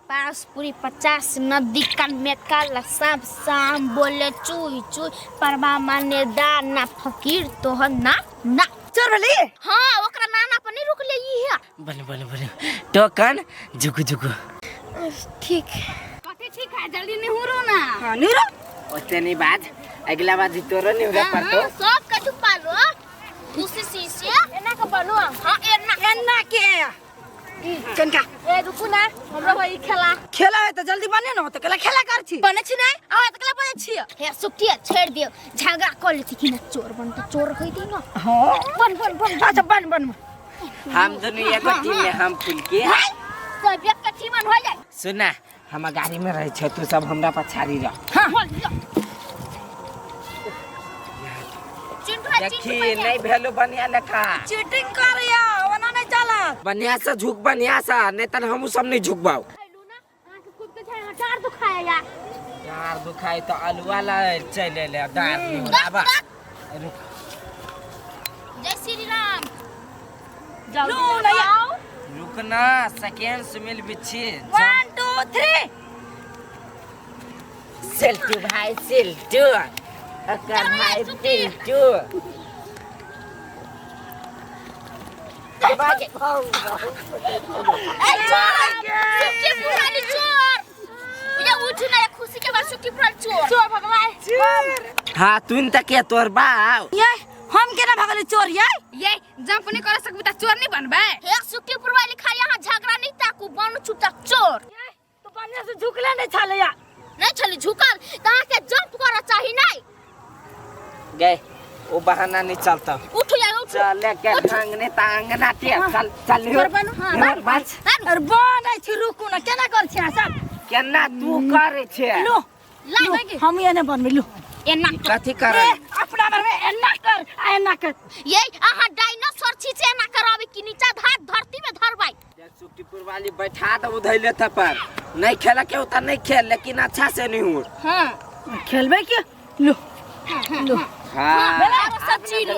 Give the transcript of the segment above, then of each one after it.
पास पूरी 50 नदी कान में काला सांप शाम बोले चुई चुई परवा माने दाना फकीर तोहर ना ना चोर भली हाँ ओकरा नाना पर नहीं रुक ले ई है बने टोकन झुकु झुकु ठीक कते ठीक है जल्दी नहीं हुरो ना हां नहीं रो ओते नहीं बात अगला बार तोरो नहीं होगा पर तो सब कछु पालो उसी शीशे एना का बनो हां एना के कनका ए रुकू ना हमरा भाई खेला है तो जल्दी बने ना तो खेला कर छी बने छी नहीं आ त कला बने छी हे सुटिया छेड़ दियो झगड़ा कर लेती कि ना चोर बन तो चोर कह दी ना हां बन अच्छा बन हम दोनों एगो टीम में हम फुल के सब एक टीम में हो जाए सुना हम गाड़ी में रहे छ तू सब हमरा पछाड़ी रह हां देखी नहीं भेलो बनिया लेखा चीटिंग कर या वना नहीं चला बनिया से झुक बनिया सा नहीं त हम सब नहीं झुकबाऊ खाइलू ना आंख खुद के छाय डार दुखाया या यार दुखाई तो अलुआ ला चले ले डार नहीं होला रुक जय श्री राम जल्दी आओ रुकना सेकंड सुमिल बिच्छी 1 2 3 सेल्टू भाई सेल्टू अकर भाई सेल्टू बाजे सुट्टी पुरानी चोर ये उठ ना खुशी के बाद सुट्टी पुरानी चोर भगवान हां तुन तक के तोर बाऊ ये हम केना भगले चोर ये जंप नहीं कर सकबी त चोर नहीं बनबे एक सुट्टी पुरवाली खा यहां झगड़ा नहीं ताकू बन चुटक चोर तो बनिया से झुकले नहीं छले या नहीं छली झुकल ता के जंप करा चाहि नहीं गए वो बहाना नहीं चलता उठ या उठ चले के भांगने तांगना ते चल चोर बनू हां बस अरे बन छै रुकू ना केना कर छी सब केना तू करे छे लो लागे हम ये ने बनबे लो एना कथि करे अपना बारे में एना कर ये आहा डायनासोर छी से एना करावे कि नीचा हाथ धरती में धरबाई सुट्टीपुर वाली बैठा दो धैले त पर नहीं खेला के उतना नहीं खेल लेकिन अच्छा से नहीं हो हां खेलबे के लो हां बेला सच्ची लो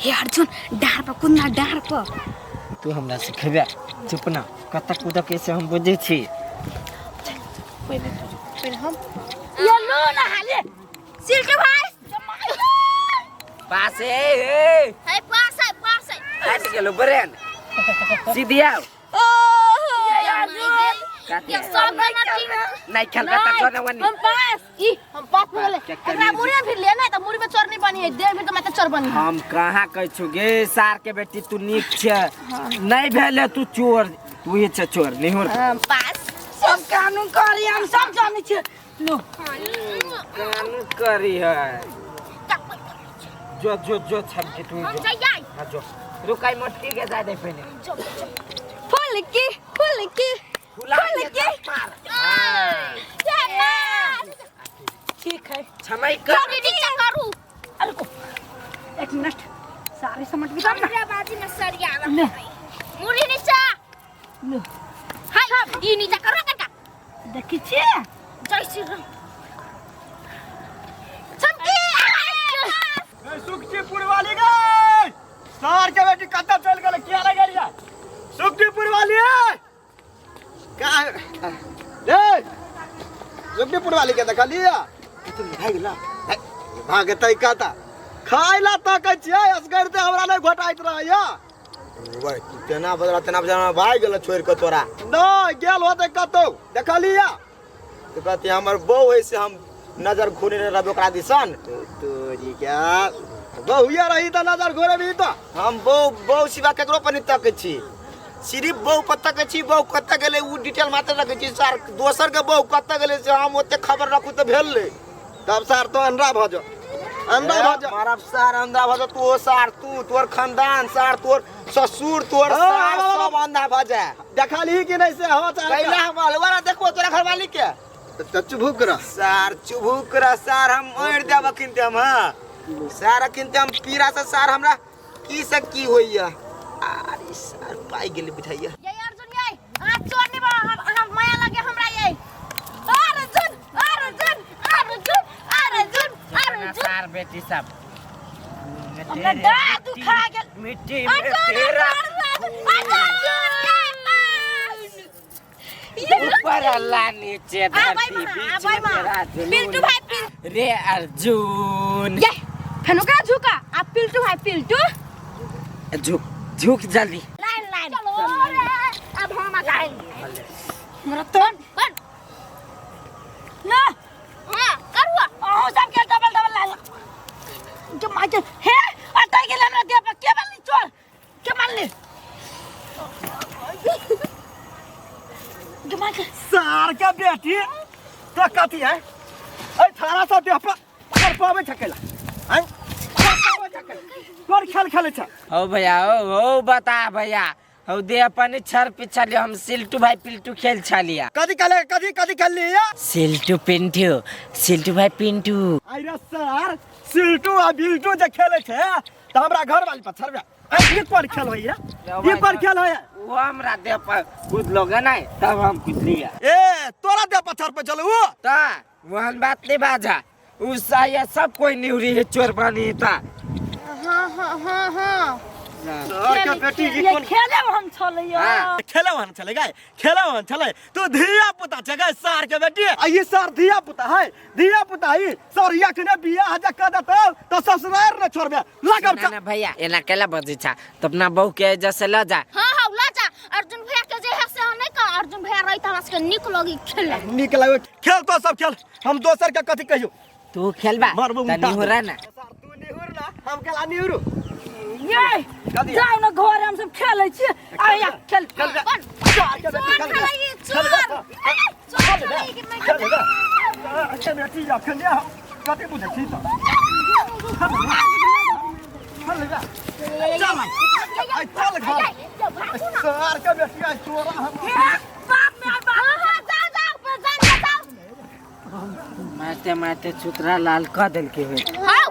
हे अर्जुन डार पर कुन्ना डार पर तू हमरा सिखबे चुप ना कत कूद कैसे हम बुझे छी पहले हम ये लो ना हाले सिल्क भाई पास है पास है हट गेलो बरेन सीधी आओ ये अर्जुन ये सब नहीं खेल बता छोड़ वनी हम पास बोले एकरा मुड़ी में फिर लेना है तो मुड़ी में चोर नहीं बनी है देह में तो मैं तो चोर बनी हम कहां कह छु गे सार के बेटी तू नीक छे नहीं भेले तू चोर तू ही छे चोर नहीं हो पास सब कानून करी हम सब जाने छे लो कानून करी है जो छब के तू हम जो जाई हां जो रुकाई मटकी के जा दे पहले फुल की फुला के ठीक है छमई कर नीचे करू अरे को एक मिनट सारे समझ में ना मेरा बाजी में सरिया ले मुड़ी नीचे लो हाय ई नीचे करो का देखी छे जय श्री राम चमकी सुखजीपुर वाली गई सार के बेटी कत्ता चल गेल किया लगे रिया सुखजीपुर वाली है का ए सुखजीपुर वाली के देखा लिया तुम भाग गेला भागतै काता खाइला तक छियै असगर ते हमरा नै घोटाइत रहैया ओए तेना बदला भाग गेल छोड़ के तोरा नै गेल होते कतौ देखा लिया तो कहती हमर बहू है से हम नजर घूरे रहबे ओकरा दिसन तोरी क्या बहुया रही त नजर घोरे भी त हम बहु सिवा केकरो पर नहीं तकै छी सिर्फ बहु पर तकै छी बहु कत गेले उ डिटेल मात्र रखै छी सर दोसर के बहु कत गेले से हम ओते खबर रखू त भेल ले तब सर तो अंडा भजो मारा सर अंडा भजो तू सर तू तोर खानदान सर तोर ससुर तोर सर सब अंडा भजे देखली कि नहीं से हो कैला हम अलवारा देखो तोरा घरवाली के चुभुक रह सर हम ओढ़ देब किनते हम हां सर किनते हम पीरा से सर हमरा की से की होइया अरे सर पाई गेल बिठाइया ये अर्जुन ये हाथ चोर नहीं बा हम माया लगे हमरा ये अर्जुन सार बेटी सब हमरा दांत दुखा गेल मिट्टी में तेरा ऊपर अल्लाह नीचे धरती बीच में तेरा पिल्टू जुनून भाई रे अर्जुन ये फेनो का झुका आप पिल्टू भाई पिल्टू झुक झुक जल्दी लाइन लाइन चलो अब हम लाइन मेरा तोन बन ना हां करवा ओ सब के डबल डबल ला जो माके हे अटै गेल हमरा देह पर के बलनी चोर के मारले जो माके सार के बेटी तो कथी है ए थारा सा देह पर पावे छकेला हैं कोन खेल खेले छ हो भैया हो बता भैया हो दे अपन छर पिछले हम सिल्टू भाई पिल्टू खेल छलिया कथी खेल लिया सिल्टू भाई पिंटू अरे सर सिल्टू आ बिल्टू जे खेले छे त हमरा घर वाली पर छरबे एक पर खेल होइया ये पर खेल होइया वो हमरा दे पर कूद लोगे ना तब हम कूद लिया ए तोरा दे पत्थर पे चलो वो ता वहन बात नहीं बाजा उसा ये सब कोई निउरी है चोर बनी ता हाँ सर के बेटी ई ये कोन खेले हम छलैया हाँ। खेले वहन चले गए खेले वहन चले तो धिया पुता जगह सार के बेटी आ ये सार धिया पुता है सर या कने बिया हजा क दतो तो ससुरार न छोड़बे लागब ना भैया एना केला बजी छा तो अपना बहू के जैसे ल जा हाँ ला जा अर्जुन भैया के जे है से नहीं का अर्जुन भैया रही हमरा से निक लगी खेले निक लागो खेल तो सब खेल हम दोसर के कथी कहियो तू खेलबा मारबो तनी हो रहा ना सर तू निहुर ना हम केला निहुरु ये कथी जाओ ना घर हम सब खेलै छी आया खेल चल बे सार के बेटी अच्छा बेटी जा खेल लिया कथी बुझे छी तो चल जा चल आई चल घर सार के बेटी आ चोरा हम मारते छुतरा लाल क देल के हो हाँ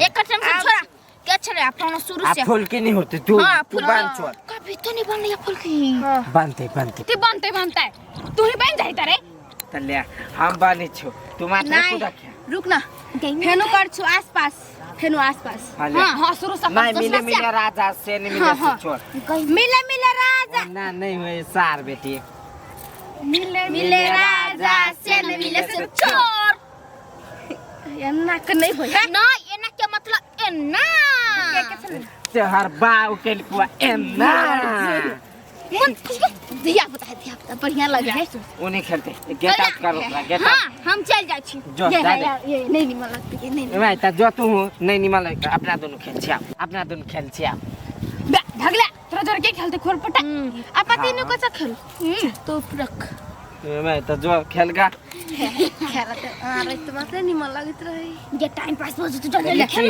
एक कटन से छोड़ा क्या चले अपन शुरू से आप फूल के नहीं होते तू हाँ तू फूल बांध छोड़ कभी तो नहीं बन लिया फूल की बांधते ते बनता है तू ही बन जाई तारे तले हम बानी छो तू मात्र खुदा क्या रुक ना फेनो कर छु आसपास फेनो आसपास हाँ शुरू से नहीं मिले राजा से नहीं मिले छोड़ मिले राजा ना नहीं हुए सार बेटी मिले राजा से न मिले से चोर एना के नहीं होय ना एना के मतलब एना ते हर बाऊ के पुआ एना दिया बता बढ़िया लगे है उन्हें खेलते गेट आउट करो गेट हाँ आउट हम चल जाई छी जो ये नहीं निमन लगती है नहीं मैं ता जो तू नहीं निमन लगे अपना दोनों खेल छिया अपना दोनों खेल छिया भगला तोरा जोर के खेलते खोरपटा आपा तीनों को खेल तो रख मैं तो जो खेल गा खेलते अरे तो मत निमन लगत रही ये टाइम पास हो तो जल्दी खेल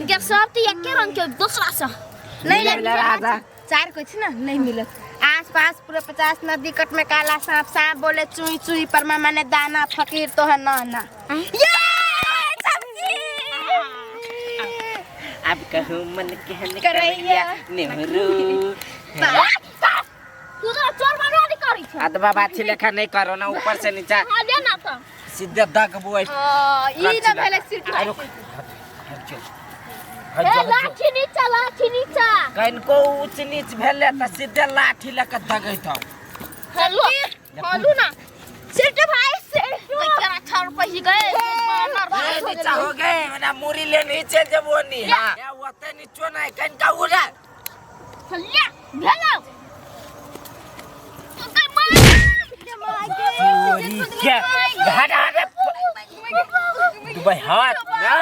क्या सब तो एक के रंग के दूसरा सा नहीं राजा चार कुछ ना नहीं मिलत आस-पास पूरे 50 नदी कट में काला सांप सांप बोले चुई चुई पर माने दाना फकीर तो है ना ये अब कहूँ मन कहने करैया नेहरू तू तो चोर बनवा दी करी छ अदबा बाछी लेखा नहीं करो ना ऊपर से नीचे हां दे ना तो सीधे दग बुए ई ना भेले सिर ए लाठी नीचा कहीं को ऊंच नीच भेले त सीधे लाठी लेके दगै त हेलो ना सिर्फ भाई से बेचारा 4 रुपए गए नीचा हो गए ना मुरी ले नीचे जब वो नहीं हां ये होते नीचो नहीं कहीं का उड़ा हल्ला भेलो तो कई चोरी के घाटा रे दुबई हाथ ना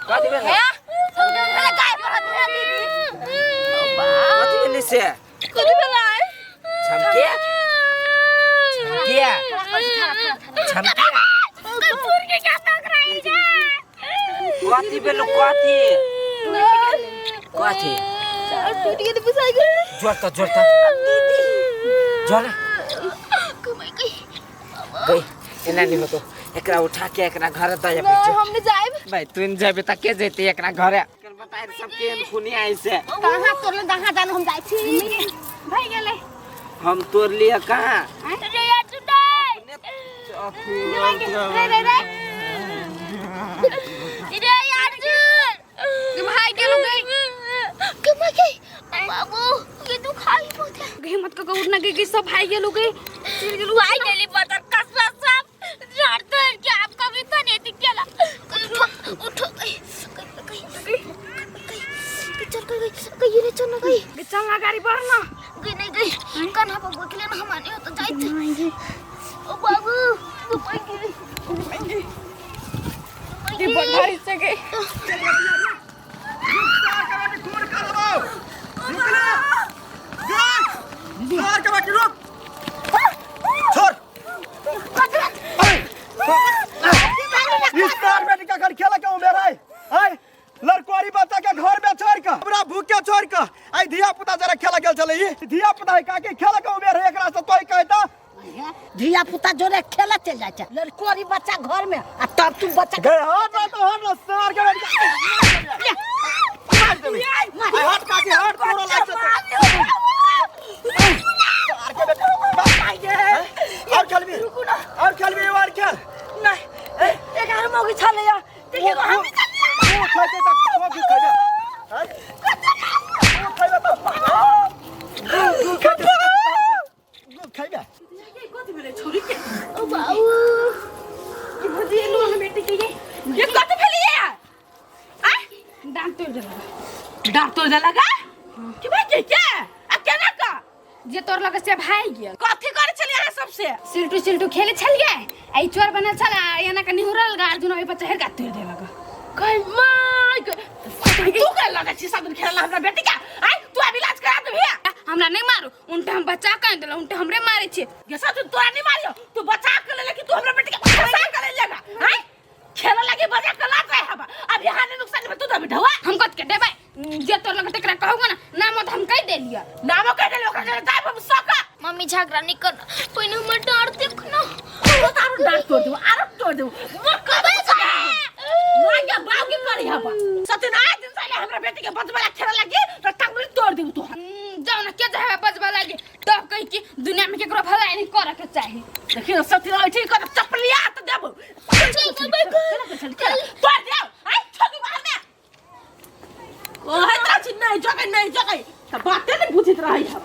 कथी भेल कथी भेल से छमके कथी भेल कथी जोरता जोर गई एना नहीं हो तो एकरा उठा के एकरा घर दया पे हमने जाइब भाई तू न जेबे त के जेते एकरा घरे कर बताइ सब के खुनी आई से कहां तोरले दहा जान हम जाई छी भाई गेले हम तोर लिए कहां रे यार टुटाई रे यार भाई गेलो गई हिम्मत का उड़ना गई सब भाई गेलु गई आई गेली बदर कसरा सब झाड़ते हैं कि आपका भी तो नहीं दिखेला उठो गई रे चल गई चल ना गाड़ी बढ़ ना गई नहीं गई कन्हा पर बोतले ना हमारे हो तो जाइते ओ बाबू तू पाई गिरी ये बड़ी से गई सर के बेटी रुक छोड़ इस कार बेटी का घर खेला क्यों मेरा है लड़कोरी बच्चा के घर में छोड़ का हमरा भूखे छोड़ का आई धिया पुता जरा खेला गेल चले ई धिया पुता है का के खेला क्यों मेरा एकरा से तोय कहता धिया पुता जोरे खेला चल जाए लड़कोरी बच्चा घर में आ तब तू बच्चा गए हाथ ना तो हाथ ना सर के बेटी मार दे हाथ का के हाथ पूरा लाग सर के बेटी और खेल भी और खेल नहीं एक आर मोगी छले या देखिए हम वो खाते तक वो भी खाए हैं वो खाए तो खाए ओ बाबू ये भजी लो हम बेटी के ये कत फैली है आ डांट तोड़ लगा कि भाई क्या अकेला का जे तोर लगे से भाई गया कथि करे चले यहाँ सबसे सिल्टू खेले चल गए आई चोर बनल चला याना का निहुरल गार्जुन ओइ पर चढ़ का तोड़ दे लगा कई माय तू का लगा छी सब दिन खेलला हमरा बेटी का आई तू अब इलाज करा दे भैया हमरा नहीं मारू उनटे हम बच्चा कह देला उनटे हमरे मारे छी ये सब तोरा नहीं मारियो तू बच्चा कर ले कि तू हमरा बेटी का फसा कर लेगा आई खेला लगे बजा कला जाए हबा अब यहाँ ने नुकसान में तू तो बिठवा हम कत के देबे जे तोर लगे तकरा कहूंगा ना नाम हम कह दे लिया नाम कह दे ओकरा जाए हम सका मम्मी झगड़ा नहीं कर कोई ना मत डांट देखना तो तारो डांट तोड़ दो आरो तोड़ दो वो कबे का मांगे बाव की करी हबा सत्यनारायण दिन साले हमरा बेटी के बजवाला खेला लगी तो टांगली तोड़ देऊ तो जाओ ना के जाए बजवाला लगी तब कहि कि दुनिया में केकरो भलाई नहीं करे के चाहिए देखियो सत्यनारायण ठीक कर चपलिया तो देबो चल तोड़ दे आई छोड़ी बाहर में ओ है ता नहीं जगह तो बातें नहीं बुझित रही है